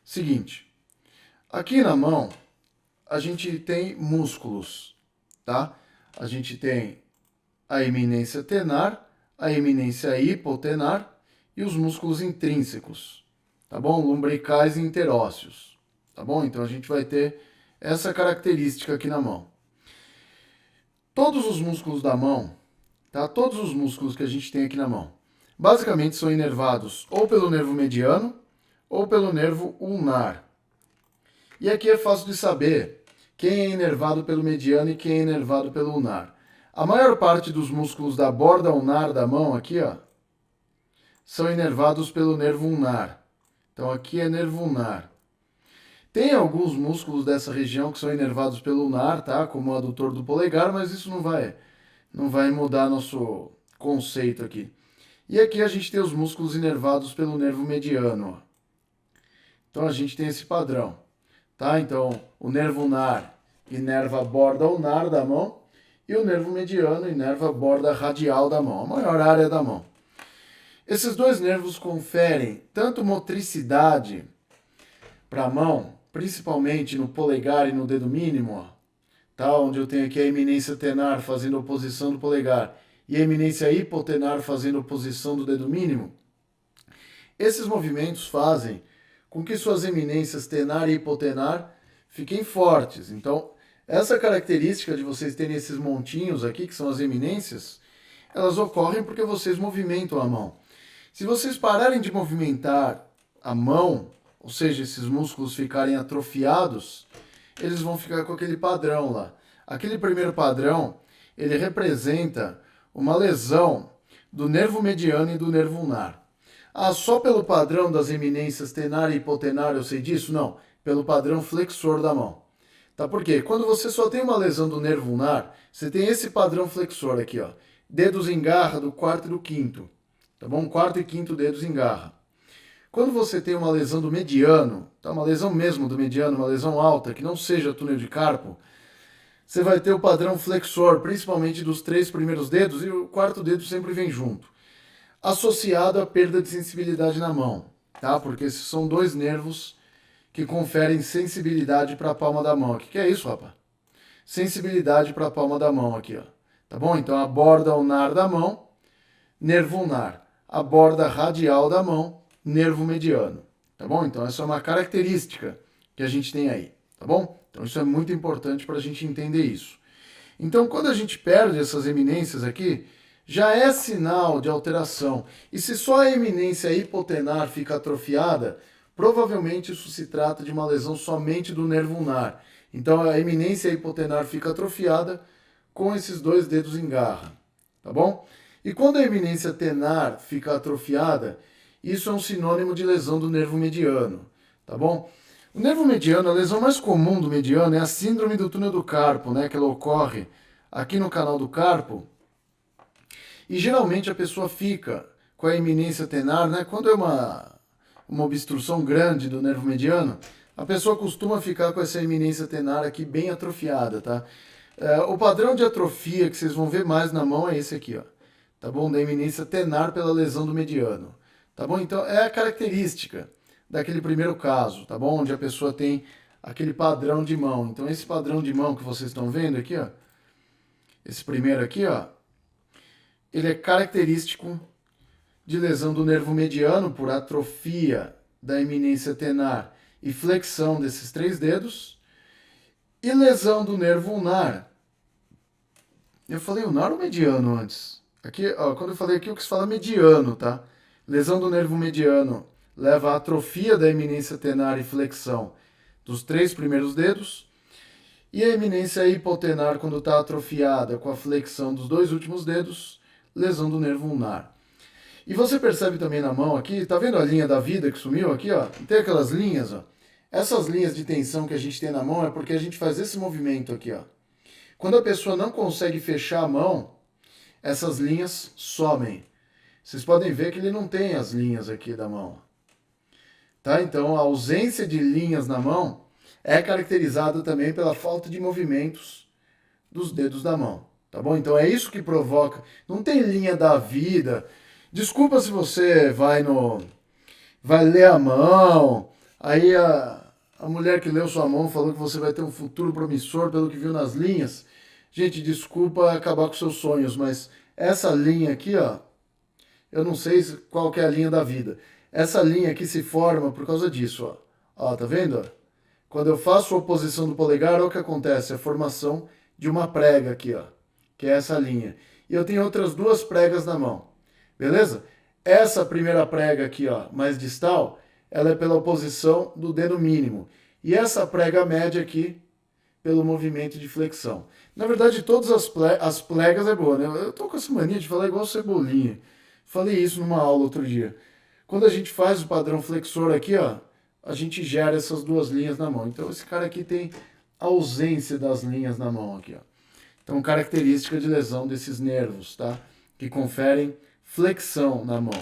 Seguinte, aqui na mão a gente tem músculos, tá? A gente tem a eminência tenar, a eminência hipotenar e os músculos intrínsecos, tá bom? Lumbricais e interósseos, tá bom? Então a gente vai ter essa característica aqui na mão. Todos os músculos da mão, tá? Todos os músculos que a gente tem aqui na mão, basicamente são inervados ou pelo nervo mediano ou pelo nervo ulnar. E aqui é fácil de saber quem é inervado pelo mediano e quem é inervado pelo ulnar. A maior parte dos músculos da borda ulnar da mão aqui, ó, são inervados pelo nervo ulnar. Então aqui é nervo ulnar. Tem alguns músculos dessa região que são inervados pelo ulnar, tá? Como o adutor do polegar, mas isso não vai mudar nosso conceito aqui. E aqui a gente tem os músculos inervados pelo nervo mediano, ó. Então a gente tem esse padrão, tá? Então o nervo ulnar inerva a borda ulnar da mão e o nervo mediano inerva a borda radial da mão, a maior área da mão. Esses dois nervos conferem tanto motricidade para a mão, principalmente no polegar e no dedo mínimo, ó, tá? Onde eu tenho aqui a eminência tenar fazendo oposição do polegar e a eminência hipotenar fazendo oposição do dedo mínimo. Esses movimentos fazem com que suas eminências tenar e hipotenar fiquem fortes. Então, essa característica de vocês terem esses montinhos aqui, que são as eminências, elas ocorrem porque vocês movimentam a mão. Se vocês pararem de movimentar a mão, ou seja, esses músculos ficarem atrofiados, eles vão ficar com aquele padrão lá. Aquele primeiro padrão, ele representa uma lesão do nervo mediano e do nervo ulnar. Ah, só pelo padrão das eminências tenar e hipotenar eu sei disso? Não, pelo padrão flexor da mão. Tá? Por quê? Quando você só tem uma lesão do nervo ulnar, você tem esse padrão flexor aqui, ó. Dedos em garra do quarto e do quinto. Tá bom? Quarto e quinto dedos em garra. Quando você tem uma lesão do mediano, tá? Uma lesão mesmo do mediano, uma lesão alta, que não seja túnel de carpo, você vai ter o padrão flexor, principalmente dos 3 primeiros dedos, e o quarto dedo sempre vem junto, associado à perda de sensibilidade na mão, tá? Porque esses são dois nervos que conferem sensibilidade para a palma da mão. O que é isso, rapaz? Sensibilidade para a palma da mão aqui, ó. Tá bom? Então a borda ulnar da mão, nervo ulnar. A borda radial da mão, nervo mediano. Tá bom? Então essa é uma característica que a gente tem aí. Tá bom? Então isso é muito importante para a gente entender isso. Então quando a gente perde essas eminências aqui, já é sinal de alteração. E se só a eminência hipotenar fica atrofiada, provavelmente isso se trata de uma lesão somente do nervo ulnar. Então a eminência hipotenar fica atrofiada com esses dois dedos em garra, tá bom? E quando a eminência tenar fica atrofiada, isso é um sinônimo de lesão do nervo mediano, tá bom? O nervo mediano, a lesão mais comum do mediano é a síndrome do túnel do carpo, né, que ela ocorre aqui no canal do carpo. E geralmente a pessoa fica com a eminência tenar, né? Quando é uma obstrução grande do nervo mediano, a pessoa costuma ficar com essa eminência tenar aqui bem atrofiada, tá? O padrão de atrofia que vocês vão ver mais na mão é esse aqui, ó. Tá bom? Da eminência tenar pela lesão do mediano. Tá bom? Então é a característica daquele primeiro caso, tá bom? Onde a pessoa tem aquele padrão de mão. Então esse padrão de mão que vocês estão vendo aqui, ó. Esse primeiro aqui, ó. Ele é característico de lesão do nervo mediano por atrofia da eminência tenar e flexão desses 3 dedos, e lesão do nervo ulnar. Eu falei ulnar ou mediano antes? Aqui, ó, quando eu falei aqui, eu quis falar mediano, tá? Lesão do nervo mediano leva à atrofia da eminência tenar e flexão dos 3 primeiros dedos, e a eminência hipotenar, quando está atrofiada com a flexão dos 2 últimos dedos, lesão do nervo ulnar. E você percebe também na mão aqui, tá vendo a linha da vida que sumiu aqui, ó? Tem aquelas linhas, ó. Essas linhas de tensão que a gente tem na mão é porque a gente faz esse movimento aqui, ó. Quando a pessoa não consegue fechar a mão, essas linhas somem. Vocês podem ver que ele não tem as linhas aqui da mão. Tá? Então a ausência de linhas na mão é caracterizada também pela falta de movimentos dos dedos da mão. Tá bom? Então é isso que provoca. Não tem linha da vida. Desculpa se você vai ler a mão, Aí a mulher que leu sua mão falou que você vai ter um futuro promissor pelo que viu nas linhas. Gente, desculpa acabar com seus sonhos, mas essa linha aqui, ó, eu não sei qual que é a linha da vida. Essa linha aqui se forma por causa disso, ó. Ó, tá vendo? Ó? Quando eu faço a oposição do polegar, olha o que acontece, a formação de uma prega aqui, ó, que é essa linha. E eu tenho outras duas pregas na mão, beleza? Essa primeira prega aqui, ó, mais distal, ela é pela oposição do dedo mínimo. E essa prega média aqui, pelo movimento de flexão. Na verdade, todas as plegas é boa, né? Eu tô com essa mania de falar igual cebolinha. Falei isso numa aula outro dia. Quando a gente faz o padrão flexor aqui, ó, a gente gera essas duas linhas na mão. Então, esse cara aqui tem ausência das linhas na mão aqui, ó. Então, característica de lesão desses nervos, tá? Que conferem flexão na mão.